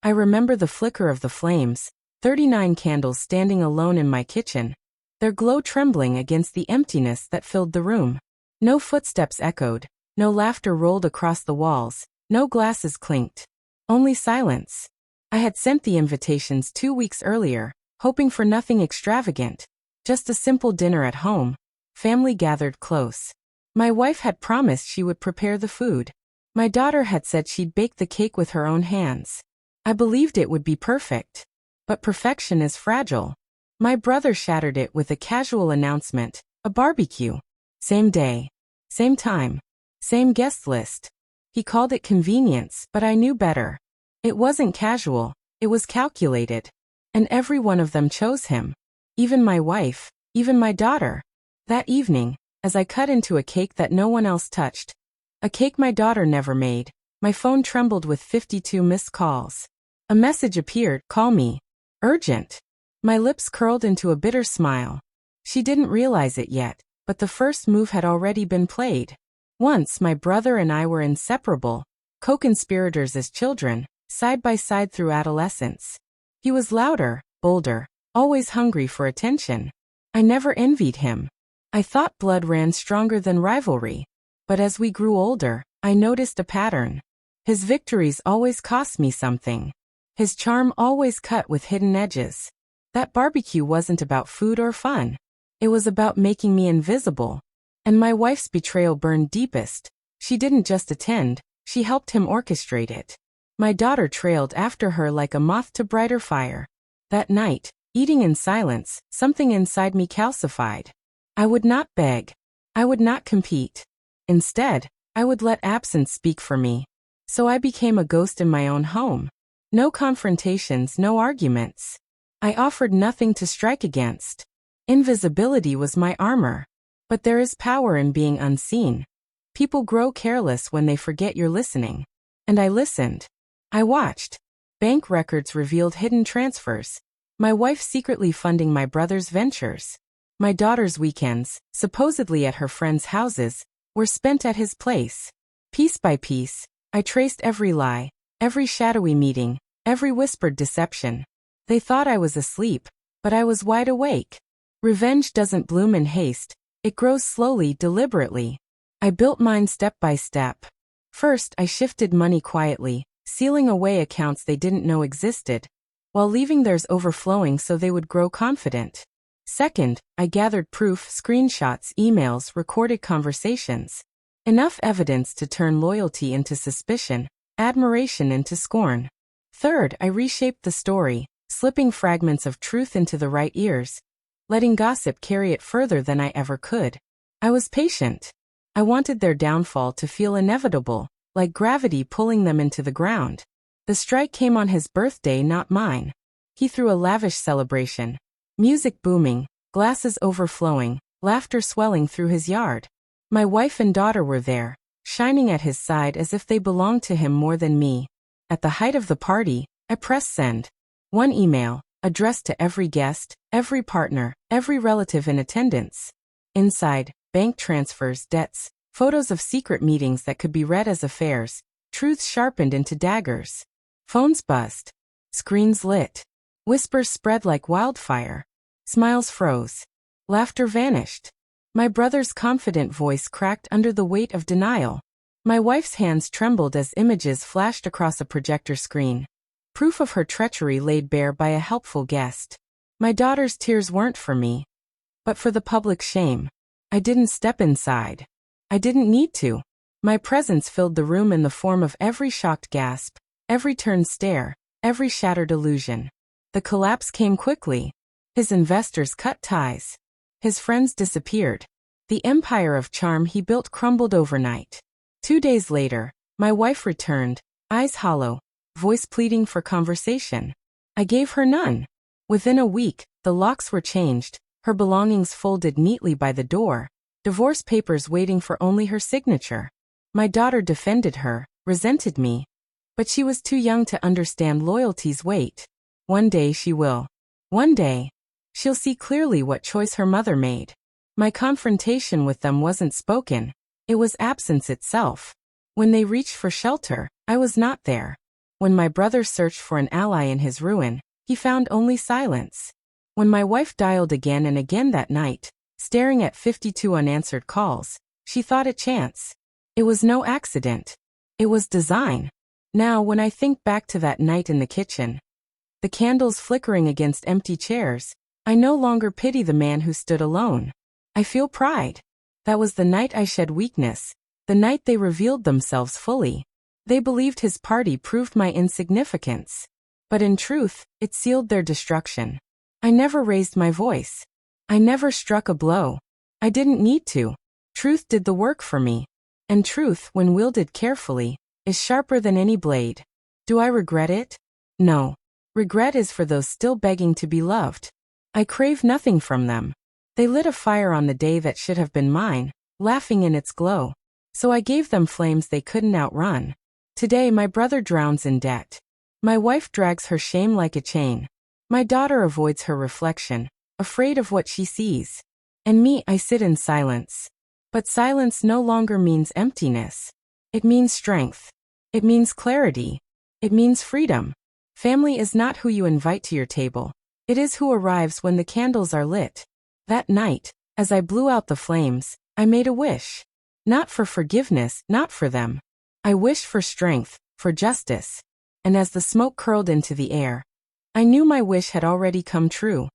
I remember the flicker of the flames, 39 candles standing alone in my kitchen, their glow trembling against the emptiness that filled the room. No footsteps echoed, no laughter rolled across the walls, no glasses clinked. Only silence. I had sent the invitations 2 weeks earlier, hoping for nothing extravagant, just a simple dinner at home. Family gathered close. My wife had promised she would prepare the food. My daughter had said she'd bake the cake with her own hands. I believed it would be perfect. But perfection is fragile. My brother shattered it with a casual announcement, a barbecue. Same day. Same time. Same guest list. He called it convenience, but I knew better. It wasn't casual, it was calculated. And every one of them chose him. Even my wife, even my daughter. That evening, as I cut into a cake that no one else touched, a cake my daughter never made, my phone trembled with 52 missed calls. A message appeared, call me. Urgent. My lips curled into a bitter smile. She didn't realize it yet, but the first move had already been played. Once my brother and I were inseparable, co-conspirators as children, side by side through adolescence. He was louder, bolder, always hungry for attention. I never envied him. I thought blood ran stronger than rivalry. But as we grew older, I noticed a pattern. His victories always cost me something. His charm always cut with hidden edges. That barbecue wasn't about food or fun. It was about making me invisible. And my wife's betrayal burned deepest. She didn't just attend, she helped him orchestrate it. My daughter trailed after her like a moth to brighter fire. That night, eating in silence, something inside me calcified. I would not beg. I would not compete. Instead, I would let absence speak for me. So I became a ghost in my own home. No confrontations, no arguments. I offered nothing to strike against. Invisibility was my armor. But there is power in being unseen. People grow careless when they forget you're listening. And I listened. I watched. Bank records revealed hidden transfers. My wife secretly funding my brother's ventures. My daughter's weekends, supposedly at her friends' houses, were spent at his place. Piece by piece, I traced every lie, every shadowy meeting, every whispered deception. They thought I was asleep, but I was wide awake. Revenge doesn't bloom in haste, it grows slowly, deliberately. I built mine step by step. First, I shifted money quietly, sealing away accounts they didn't know existed, while leaving theirs overflowing so they would grow confident. Second, I gathered proof, screenshots, emails, recorded conversations. Enough evidence to turn loyalty into suspicion, admiration into scorn. Third, I reshaped the story, slipping fragments of truth into the right ears, letting gossip carry it further than I ever could. I was patient. I wanted their downfall to feel inevitable, like gravity pulling them into the ground. The strike came on his birthday, not mine. He threw a lavish celebration. Music booming, glasses overflowing, laughter swelling through his yard. My wife and daughter were there, shining at his side as if they belonged to him more than me. At the height of the party, I pressed send. One email, addressed to every guest, every partner, every relative in attendance. Inside, bank transfers, debts, photos of secret meetings that could be read as affairs, truths sharpened into daggers. Phones buzzed. Screens lit. Whispers spread like wildfire. Smiles froze. Laughter vanished. My brother's confident voice cracked under the weight of denial. My wife's hands trembled as images flashed across a projector screen. Proof of her treachery laid bare by a helpful guest. My daughter's tears weren't for me, but for the public shame. I didn't step inside. I didn't need to. My presence filled the room in the form of every shocked gasp, every turned stare, every shattered illusion. The collapse came quickly. His investors cut ties. His friends disappeared. The empire of charm he built crumbled overnight. 2 days later, my wife returned, eyes hollow, voice pleading for conversation. I gave her none. Within a week, the locks were changed, her belongings folded neatly by the door, divorce papers waiting for only her signature. My daughter defended her, resented me. But she was too young to understand loyalty's weight. One day she will. One day, she'll see clearly what choice her mother made. My confrontation with them wasn't spoken. It was absence itself. When they reached for shelter, I was not there. When my brother searched for an ally in his ruin, he found only silence. When my wife dialed again and again that night, staring at 52 unanswered calls, she thought it chance. It was no accident. It was design. Now, when I think back to that night in the kitchen, the candles flickering against empty chairs, I no longer pity the man who stood alone. I feel pride. That was the night I shed weakness, the night they revealed themselves fully. They believed his party proved my insignificance. But in truth, it sealed their destruction. I never raised my voice. I never struck a blow. I didn't need to. Truth did the work for me. And truth, when wielded carefully, is sharper than any blade. Do I regret it? No. Regret is for those still begging to be loved. I crave nothing from them. They lit a fire on the day that should have been mine, laughing in its glow. So I gave them flames they couldn't outrun. Today my brother drowns in debt. My wife drags her shame like a chain. My daughter avoids her reflection, afraid of what she sees. And me, I sit in silence. But silence no longer means emptiness. It means strength. It means clarity. It means freedom. Family is not who you invite to your table. It is who arrives when the candles are lit. That night, as I blew out the flames, I made a wish. Not for forgiveness, not for them. I wished for strength, for justice. And as the smoke curled into the air, I knew my wish had already come true.